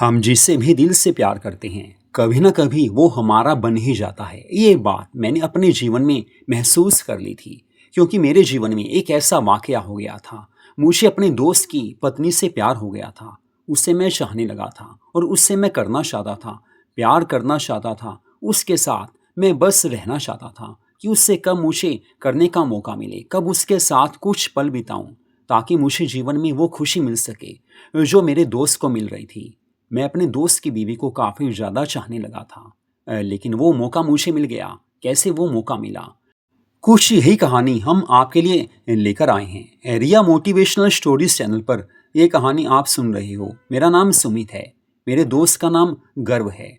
हम जिससे भी दिल से प्यार करते हैं कभी ना कभी वो हमारा बन ही जाता है। ये बात मैंने अपने जीवन में महसूस कर ली थी, क्योंकि मेरे जीवन में एक ऐसा वाकया हो गया था। मुझे अपने दोस्त की पत्नी से प्यार हो गया था। उससे मैं चाहने लगा था और उससे मैं करना चाहता था, प्यार करना चाहता था। उसके साथ मैं बस रहना चाहता था कि उससे कब मुझे करने का मौका मिले, कब उसके साथ कुछ पल बिताऊं, ताकि मुझे जीवन में वो खुशी मिल सके जो मेरे दोस्त को मिल रही थी। मैं अपने दोस्त की बीवी को काफ़ी ज़्यादा चाहने लगा था, लेकिन वो मौका मुझे मिल गया। कैसे वो मौका मिला? कुछ यही कहानी हम आपके लिए लेकर आए हैं। रिया मोटिवेशनल स्टोरीज चैनल पर ये कहानी आप सुन रहे हो। मेरा नाम सुमित है। मेरे दोस्त का नाम गर्व है।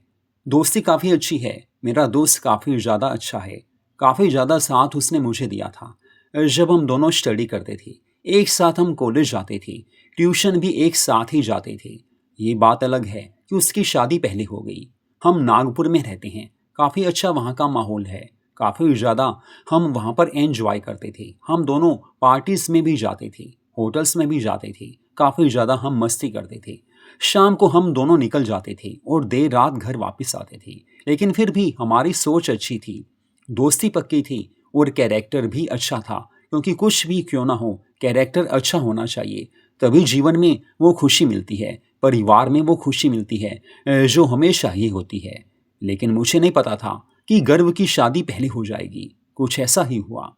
दोस्ती काफ़ी अच्छी है। मेरा दोस्त काफ़ी ज़्यादा अच्छा है। काफ़ी ज़्यादा साथ उसने मुझे दिया था। जब हम दोनों स्टडी करते थे, एक साथ हम कॉलेज जाते थे, ट्यूशन भी एक साथ ही जाते थे। ये बात अलग है कि उसकी शादी पहले हो गई। हम नागपुर में रहते हैं। काफ़ी अच्छा वहाँ का माहौल है। काफ़ी ज़्यादा हम वहाँ पर एंजॉय करते थे। हम दोनों पार्टीज़ में भी जाते थे, होटल्स में भी जाते थे। काफ़ी ज़्यादा हम मस्ती करते थे। शाम को हम दोनों निकल जाते थे और देर रात घर वापस आते थे। लेकिन फिर भी हमारी सोच अच्छी थी, दोस्ती पक्की थी और कैरेक्टर भी अच्छा था, क्योंकि कुछ भी क्यों ना हो, कैरेक्टर अच्छा होना चाहिए। तभी जीवन में वो खुशी मिलती है, परिवार में वो खुशी मिलती है जो हमें चाहिए होती है। लेकिन मुझे नहीं पता था कि गर्व की शादी पहले हो जाएगी। कुछ ऐसा ही हुआ।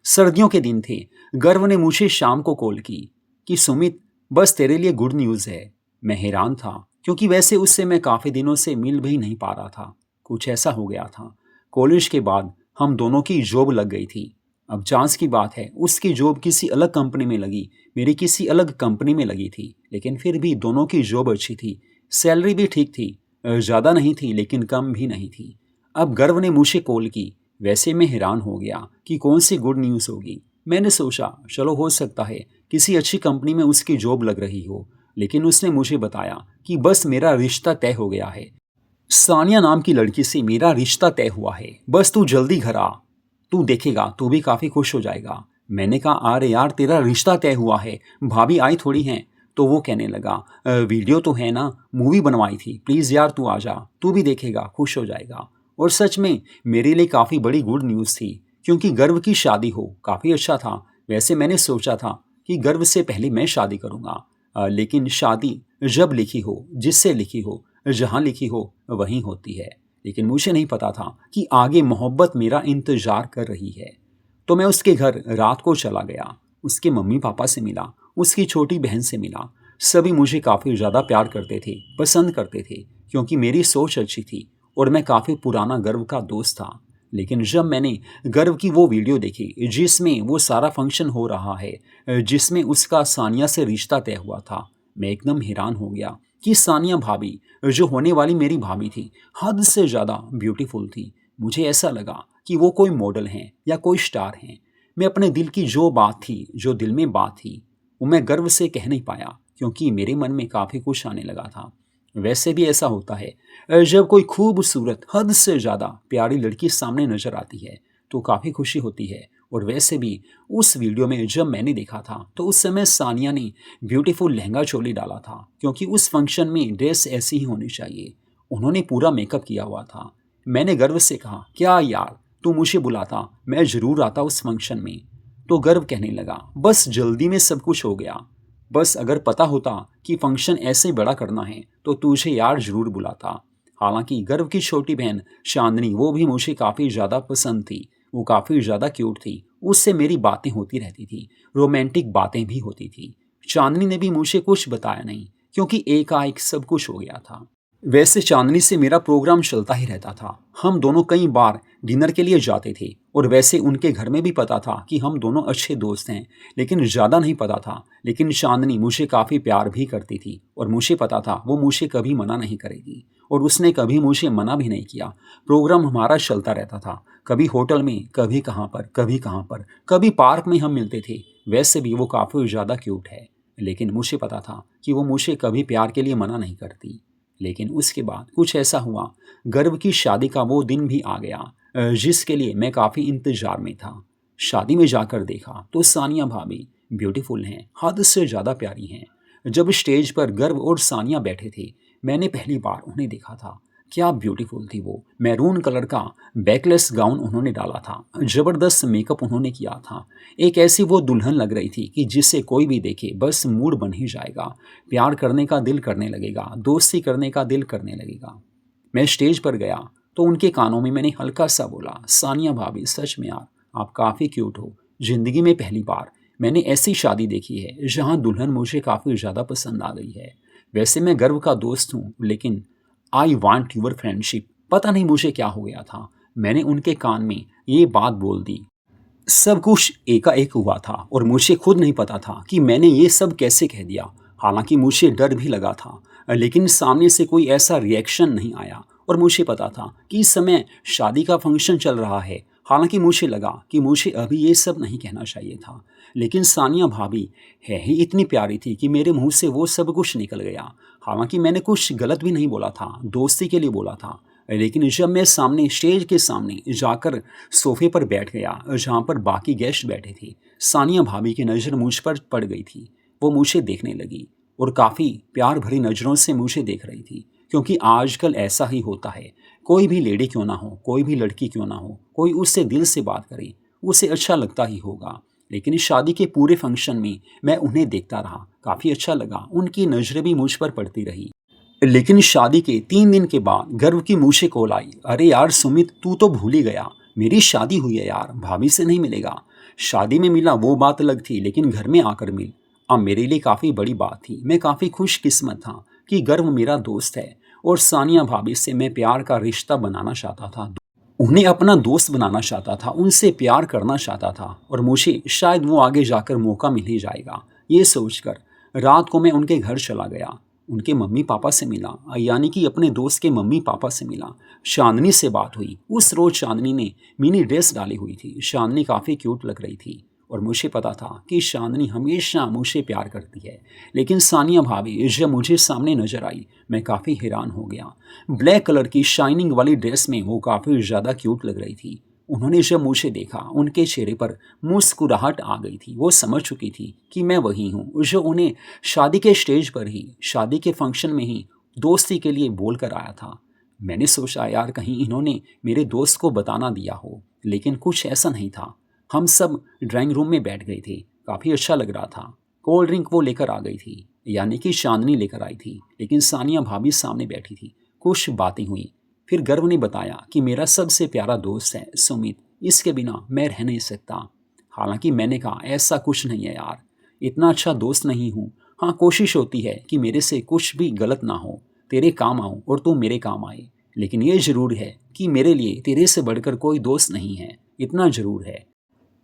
सर्दियों के दिन थे। गर्व ने मुझे शाम को कॉल की कि सुमित, बस तेरे लिए गुड न्यूज़ है। मैं हैरान था, क्योंकि वैसे उससे मैं काफ़ी दिनों से मिल भी नहीं पा रहा था। कुछ ऐसा हो गया था। कॉलेज के बाद हम दोनों की जॉब लग गई थी। अब चांस की बात है, उसकी जॉब किसी अलग कंपनी में लगी, मेरी किसी अलग कंपनी में लगी थी। लेकिन फिर भी दोनों की जॉब अच्छी थी, सैलरी भी ठीक थी। ज़्यादा नहीं थी लेकिन कम भी नहीं थी। अब गर्व ने मुझे कॉल की। वैसे मैं हैरान हो गया कि कौन सी गुड न्यूज़ होगी। मैंने सोचा चलो हो सकता है किसी अच्छी कंपनी में उसकी जॉब लग रही हो। लेकिन उसने मुझे बताया कि बस मेरा रिश्ता तय हो गया है। सानिया नाम की लड़की से मेरा रिश्ता तय हुआ है। बस तू जल्दी घर आ, तू देखेगा तू भी काफ़ी खुश हो जाएगा। मैंने कहा अरे यार, तेरा रिश्ता तय हुआ है, भाभी आई थोड़ी हैं। तो वो कहने लगा वीडियो तो है ना, मूवी बनवाई थी, प्लीज़ यार तू आ जा, तू भी देखेगा खुश हो जाएगा। और सच में मेरे लिए काफ़ी बड़ी गुड न्यूज़ थी, क्योंकि गर्व की शादी हो काफ़ी अच्छा था। वैसे मैंने सोचा था कि गर्व से पहले मैं शादी करूँगा, लेकिन शादी जब लिखी हो, जिससे लिखी हो, जहाँ लिखी हो वहीं होती है। लेकिन मुझे नहीं पता था कि आगे मोहब्बत मेरा इंतजार कर रही है। तो मैं उसके घर रात को चला गया। उसके मम्मी पापा से मिला, उसकी छोटी बहन से मिला। सभी मुझे काफ़ी ज़्यादा प्यार करते थे, पसंद करते थे, क्योंकि मेरी सोच अच्छी थी और मैं काफ़ी पुराना गर्व का दोस्त था। लेकिन जब मैंने गर्व की वो वीडियो देखी जिसमें वो सारा फंक्शन हो रहा है, जिसमें उसका सानिया से रिश्ता तय हुआ था, मैं एकदम हैरान हो गया कि सानिया भाभी, जो होने वाली मेरी भाभी थी, हद से ज़्यादा ब्यूटीफुल थी। मुझे ऐसा लगा कि वो कोई मॉडल हैं या कोई स्टार हैं। मैं अपने दिल की जो बात थी, जो दिल में बात थी, वो मैं गर्व से कह नहीं पाया, क्योंकि मेरे मन में काफ़ी कुछ आने लगा था। वैसे भी ऐसा होता है, जब कोई खूबसूरत, हद से ज़्यादा प्यारी लड़की सामने नज़र आती है तो काफ़ी खुशी होती है। और वैसे भी उस वीडियो में जब मैंने देखा था तो उस समय सानिया ने ब्यूटीफुल लहंगा चोली डाला था, क्योंकि उस फंक्शन में ड्रेस ऐसी ही होनी चाहिए। उन्होंने पूरा मेकअप किया हुआ था। मैंने गर्व से कहा क्या यार, तू मुझे बुलाता, मैं ज़रूर आता उस फंक्शन में। तो गर्व कहने लगा बस जल्दी में सब कुछ हो गया। बस अगर पता होता कि फंक्शन ऐसे बड़ा करना है तो तुझे यार ज़रूर बुलाता। हालांकि गर्व की छोटी बहन चांदनी, वो भी मुझे काफ़ी ज़्यादा पसंद थी। वो काफ़ी ज़्यादा क्यूट थी। उससे मेरी बातें होती रहती थी, रोमांटिक बातें भी होती थी। चांदनी ने भी मुझे कुछ बताया नहीं, क्योंकि एकाएक सब कुछ हो गया था। वैसे चांदनी से मेरा प्रोग्राम चलता ही रहता था। हम दोनों कई बार डिनर के लिए जाते थे, और वैसे उनके घर में भी पता था कि हम दोनों अच्छे दोस्त हैं, लेकिन ज़्यादा नहीं पता था। लेकिन चांदनी मुझे काफ़ी प्यार भी करती थी, और मुझे पता था वो मुझे कभी मना नहीं करेगी, और उसने कभी मुझे मना भी नहीं किया। प्रोग्राम हमारा चलता रहता था, कभी होटल में, कभी कहाँ पर, कभी कहाँ पर, कभी पार्क में हम मिलते थे। वैसे भी वो काफ़ी ज़्यादा क्यूट है, लेकिन मुझे पता था कि वो मुझे कभी प्यार के लिए मना नहीं करती। लेकिन उसके बाद कुछ ऐसा हुआ, गर्व की शादी का वो दिन भी आ गया, जिसके लिए मैं काफ़ी इंतजार में था। शादी में जाकर देखा तो सानिया भाभी ब्यूटीफुल हैं, हद से ज़्यादा प्यारी हैं। जब स्टेज पर गर्व और सानिया बैठे थे, मैंने पहली बार उन्हें देखा था। क्या ब्यूटीफुल थी वो। मैरून कलर का बैकलेस गाउन उन्होंने डाला था, ज़बरदस्त मेकअप उन्होंने किया था। एक ऐसी वो दुल्हन लग रही थी कि जिसे कोई भी देखे बस मूड बन ही जाएगा, प्यार करने का दिल करने लगेगा, दोस्ती करने का दिल करने लगेगा। मैं स्टेज पर गया तो उनके कानों में मैंने हल्का सा बोला, सानिया भाभी सच में यार आप काफ़ी क्यूट हो। ज़िंदगी में पहली बार मैंने ऐसी शादी देखी है जहाँ दुल्हन मुझे काफ़ी ज़्यादा पसंद आ गई है। वैसे मैं गर्व का दोस्त हूँ, लेकिन आई वांट योर फ्रेंडशिप। पता नहीं मुझे क्या हो गया था, मैंने उनके कान में ये बात बोल दी। सब कुछ एकाएक हुआ था और मुझे खुद नहीं पता था कि मैंने ये सब कैसे कह दिया। हालांकि मुझे डर भी लगा था, लेकिन सामने से कोई ऐसा रिएक्शन नहीं आया और मुझे पता था कि इस समय शादी का फंक्शन चल रहा है। हालांकि मुझे लगा कि मुझे अभी ये सब नहीं कहना चाहिए था, लेकिन सानिया भाभी है ही इतनी प्यारी थी कि मेरे मुंह से वो सब कुछ निकल गया। हालांकि मैंने कुछ गलत भी नहीं बोला था, दोस्ती के लिए बोला था। लेकिन जब मैं सामने स्टेज के सामने जाकर सोफे पर बैठ गया जहाँ पर बाकी गेस्ट बैठे थे, सानिया भाभी की नज़र मुझ पर पड़ गई थी। वो मुझे देखने लगी और काफ़ी प्यार भरी नज़रों से मुझे देख रही थी, क्योंकि आजकल ऐसा ही होता है। कोई भी लेडी क्यों ना हो, कोई भी लड़की क्यों ना हो, कोई उससे दिल से बात करे, उसे अच्छा लगता ही होगा। लेकिन इस शादी के पूरे फंक्शन में मैं उन्हें देखता रहा, काफ़ी अच्छा लगा, उनकी नज़रें भी मुझ पर पड़ती रही। लेकिन शादी के 3 दिन के बाद गर्व की मुझे कॉल आई, अरे यार सुमित तू तो भूल ही गया, मेरी शादी हुई है यार, भाभी से नहीं मिलेगा। शादी में मिला वो बात अलग थी, लेकिन घर में आकर मिल, अब मेरे लिए काफ़ी बड़ी बात थी। मैं काफ़ी खुशकिस्मत था कि गर्व मेरा दोस्त है और सानिया भाभी से मैं प्यार का रिश्ता बनाना चाहता था, उन्हें अपना दोस्त बनाना चाहता था, उनसे प्यार करना चाहता था और मुझे शायद वो आगे जाकर मौका मिल ही जाएगा। ये सोचकर रात को मैं उनके घर चला गया, उनके मम्मी पापा से मिला, यानी कि अपने दोस्त के मम्मी पापा से मिला। चांदनी से बात हुई। उस रोज़ चांदनी ने मिनी ड्रेस डाली हुई थी। चांदनी काफ़ी क्यूट लग रही थी और मुझे पता था कि चांदनी हमेशा मुझे प्यार करती है। लेकिन सानिया भाभी जब मुझे सामने नजर आई, मैं काफ़ी हैरान हो गया। ब्लैक कलर की शाइनिंग वाली ड्रेस में वो काफ़ी ज़्यादा क्यूट लग रही थी। उन्होंने जब मुझे देखा, उनके चेहरे पर मुस्कुराहट आ गई थी। वो समझ चुकी थी कि मैं वही हूँ जो उन्हें शादी के स्टेज पर ही, शादी के फंक्शन में ही दोस्ती के लिए बोल कर आया था। मैंने सोचा यार कहीं इन्होंने मेरे दोस्त को बताना दिया हो, लेकिन कुछ ऐसा नहीं था। हम सब ड्राइंग रूम में बैठ गए थे, काफ़ी अच्छा लग रहा था। कोल्ड ड्रिंक वो लेकर आ गई थी, यानी कि चांदनी लेकर आई थी, लेकिन सानिया भाभी सामने बैठी थी। कुछ बातें हुई, फिर गर्व ने बताया कि मेरा सबसे प्यारा दोस्त है सुमित, इसके बिना मैं रह नहीं सकता। हालांकि मैंने कहा ऐसा कुछ नहीं है यार, इतना अच्छा दोस्त नहीं हूँ। हाँ, कोशिश होती है कि मेरे से कुछ भी गलत ना हो, तेरे काम आऊँ और तू मेरे काम आए। लेकिन ये ज़रूर है कि मेरे लिए तेरे से बढ़कर कोई दोस्त नहीं है, इतना ज़रूर है।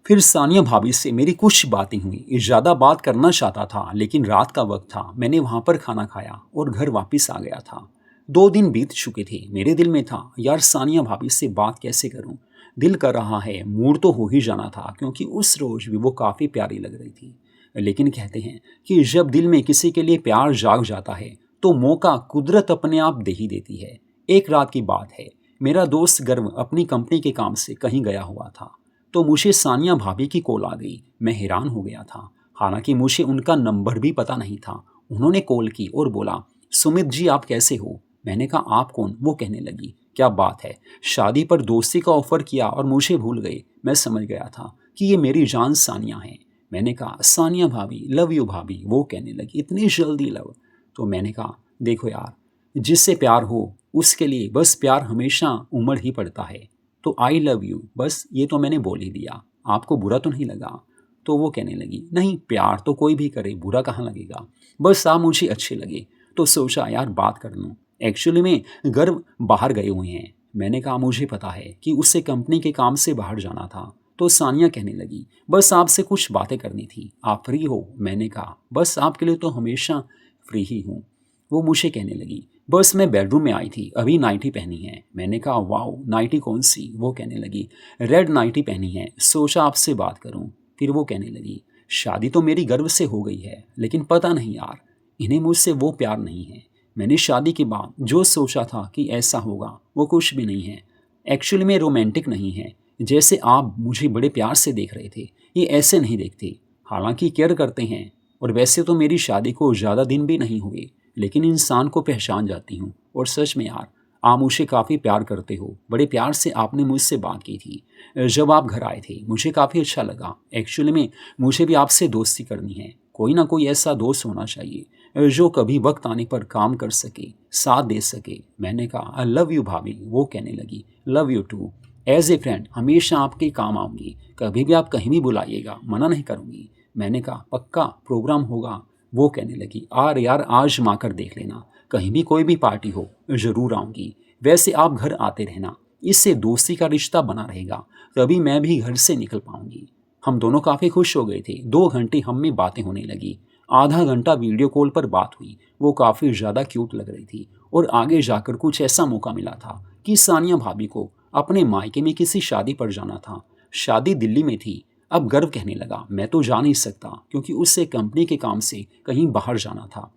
फिर सानिया भाभी से मेरी कुछ बातें हुई। ज़्यादा बात करना चाहता था, लेकिन रात का वक्त था। मैंने वहाँ पर खाना खाया और घर वापस आ गया था। 2 दिन बीत चुके थे। मेरे दिल में था यार सानिया भाभी से बात कैसे करूँ। दिल कर रहा है, मूड तो हो ही जाना था, क्योंकि उस रोज़ भी वो काफ़ी प्यारी लग रही थी। लेकिन कहते हैं कि जब दिल में किसी के लिए प्यार जाग जाता है तो मौका कुदरत अपने आप दे ही देती है। एक रात की बात है, मेरा दोस्त गर्व अपनी कंपनी के काम से कहीं गया हुआ था, तो मुझे सानिया भाभी की कॉल आ गई। मैं हैरान हो गया था, हालांकि मुझे उनका नंबर भी पता नहीं था। उन्होंने कॉल की और बोला, सुमित जी आप कैसे हो। मैंने कहा आप कौन। वो कहने लगी, क्या बात है, शादी पर दोस्ती का ऑफर किया और मुझे भूल गए। मैं समझ गया था कि ये मेरी जान सानिया है। मैंने कहा सानिया भाभी लव यू भाभी। वो कहने लगी, इतनी जल्दी लव। तो मैंने कहा देखो यार, जिससे प्यार हो उसके लिए बस प्यार हमेशा उमड़ ही पड़ता है। तो आई लव यू, बस ये तो मैंने बोल ही दिया, आपको बुरा तो नहीं लगा। तो वो कहने लगी, नहीं प्यार तो कोई भी करे, बुरा कहाँ लगेगा, बस आप मुझे अच्छे लगे। तो सोचा यार बात कर लूँ। एक्चुअली में गर्व बाहर गए हुए हैं। मैंने कहा मुझे पता है कि उससे कंपनी के काम से बाहर जाना था। तो सानिया कहने लगी, बस आपसे कुछ बातें करनी थी, आप फ्री हो। मैंने कहा बस आपके लिए तो हमेशा फ्री ही हूँ। वो मुझे कहने लगी, बस मैं बेडरूम में आई थी, अभी नाइटी पहनी है। मैंने कहा वाओ, नाइटी कौन सी। वो कहने लगी, रेड नाइटी पहनी है, सोचा आपसे बात करूं। फिर वो कहने लगी, शादी तो मेरी गर्व से हो गई है, लेकिन पता नहीं यार, इन्हें मुझसे वो प्यार नहीं है। मैंने शादी के बाद जो सोचा था कि ऐसा होगा वो कुछ भी नहीं है। एक्चुअली में रोमांटिक नहीं है, जैसे आप मुझे बड़े प्यार से देख रहे थे, ये ऐसे नहीं देखते। हालांकि केयर करते हैं, और वैसे तो मेरी शादी को ज़्यादा दिन भी नहीं हुए। लेकिन इंसान को पहचान जाती हूँ। और सच में यार, आप मुझे काफ़ी प्यार करते हो। बड़े प्यार से आपने मुझसे बात की थी जब आप घर आए थे। मुझे काफ़ी अच्छा लगा। एक्चुअली में मुझे भी आपसे दोस्ती करनी है। कोई ना कोई ऐसा दोस्त होना चाहिए जो कभी वक्त आने पर काम कर सके, साथ दे सके। मैंने कहा आई लव यू भाभी। वो कहने लगी love you too. As a friend हमेशा आपके काम आऊँगी। कभी भी आप कहीं भी बुलाइएगा, मना नहीं करूँगी। मैंने कहा पक्का प्रोग्राम होगा। वो कहने लगी यार आजमा कर देख लेना, कहीं भी कोई भी पार्टी हो ज़रूर आऊँगी। वैसे आप घर आते रहना, इससे दोस्ती का रिश्ता बना रहेगा। तभी मैं भी घर से निकल पाऊंगी। हम दोनों काफ़ी खुश हो गए थे। 2 घंटे हम में बातें होने लगी। आधा घंटा वीडियो कॉल पर बात हुई। वो काफ़ी ज़्यादा क्यूट लग रही थी। और आगे जाकर कुछ ऐसा मौका मिला था कि सानिया भाभी को अपने मायके में किसी शादी पर जाना था। शादी दिल्ली में थी। अब गर्व कहने लगा मैं तो जा नहीं सकता क्योंकि उससे कंपनी के काम से कहीं बाहर जाना था।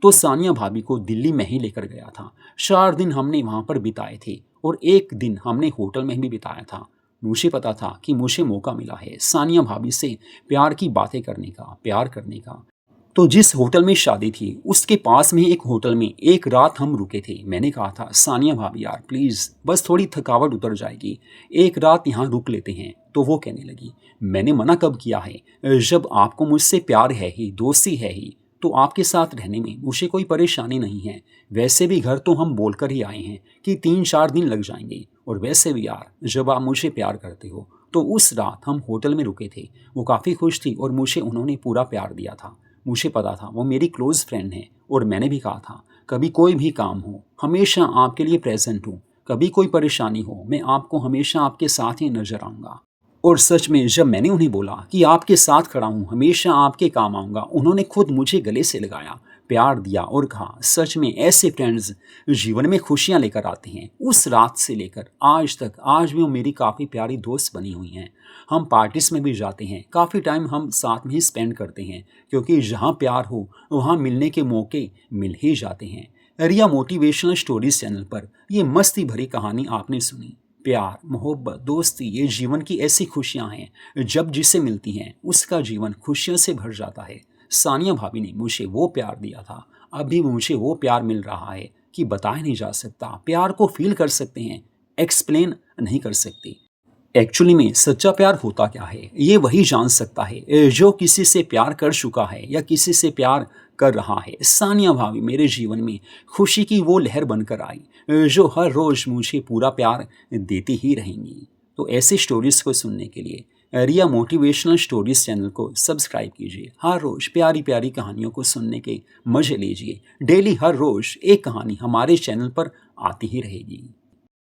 तो सानिया भाभी को दिल्ली में ही लेकर गया था। 4 दिन हमने वहाँ पर बिताए थे और एक दिन हमने होटल में भी बिताया था। मुझे पता था कि मुझे मौका मिला है सानिया भाभी से प्यार की बातें करने का, प्यार करने का। तो जिस होटल में शादी थी उसके पास में ही एक होटल में एक रात हम रुके थे। मैंने कहा था सानिया भाभी यार प्लीज़, बस थोड़ी थकावट उतर जाएगी, एक रात यहाँ रुक लेते हैं। तो वो कहने लगी मैंने मना कब किया है, जब आपको मुझसे प्यार है ही, दोस्ती है ही, तो आपके साथ रहने में मुझे कोई परेशानी नहीं है। वैसे भी घर तो हम बोल कर ही आए हैं कि 3-4 दिन लग जाएंगे। और वैसे भी यार जब आप मुझे प्यार करते हो तो उस रात हम होटल में रुके थे। वो काफ़ी खुश थी और मुझे उन्होंने पूरा प्यार दिया था। मुझे पता था वो मेरी क्लोज़ फ्रेंड है। और मैंने भी कहा था कभी कोई भी काम हो हमेशा आपके लिए प्रेजेंट हूँ, कभी कोई परेशानी हो मैं आपको हमेशा आपके साथ ही नजर आऊँगा। और सच में जब मैंने उन्हें बोला कि आपके साथ खड़ा हूँ, हमेशा आपके काम आऊँगा, उन्होंने खुद मुझे गले से लगाया, प्यार दिया और कहा सच में ऐसे फ्रेंड्स जीवन में खुशियाँ लेकर आते हैं। उस रात से लेकर आज तक आज भी वो मेरी काफ़ी प्यारी दोस्त बनी हुई हैं। हम पार्टीज में भी जाते हैं, काफ़ी टाइम हम साथ में ही स्पेंड करते हैं क्योंकि जहाँ प्यार हो वहाँ मिलने के मौके मिल ही जाते हैं। रिया मोटिवेशनल स्टोरीज चैनल पर ये मस्ती भरी कहानी आपने सुनी। प्यार, मोहब्बत, दोस्ती ये जीवन की ऐसी खुशियां हैं जब जिसे मिलती हैं उसका जीवन खुशियों से भर जाता है। सानिया भाभी ने मुझे वो प्यार दिया था, अभी मुझे वो प्यार मिल रहा है कि बताया नहीं जा सकता। प्यार को फील कर सकते हैं, एक्सप्लेन नहीं कर सकते। एक्चुअली में सच्चा प्यार होता क्या है ये वही जान सकता है जो किसी से प्यार कर चुका है या किसी से प्यार कर रहा है। सानिया भाभी मेरे जीवन में खुशी की वो लहर बनकर आई जो हर रोज मुझे पूरा प्यार देती ही रहेंगी। तो ऐसी स्टोरीज को सुनने के लिए रिया मोटिवेशनल स्टोरीज चैनल को सब्सक्राइब कीजिए। हर रोज प्यारी प्यारी कहानियों को सुनने के मजे लीजिए। डेली हर रोज एक कहानी हमारे चैनल पर आती ही रहेगी।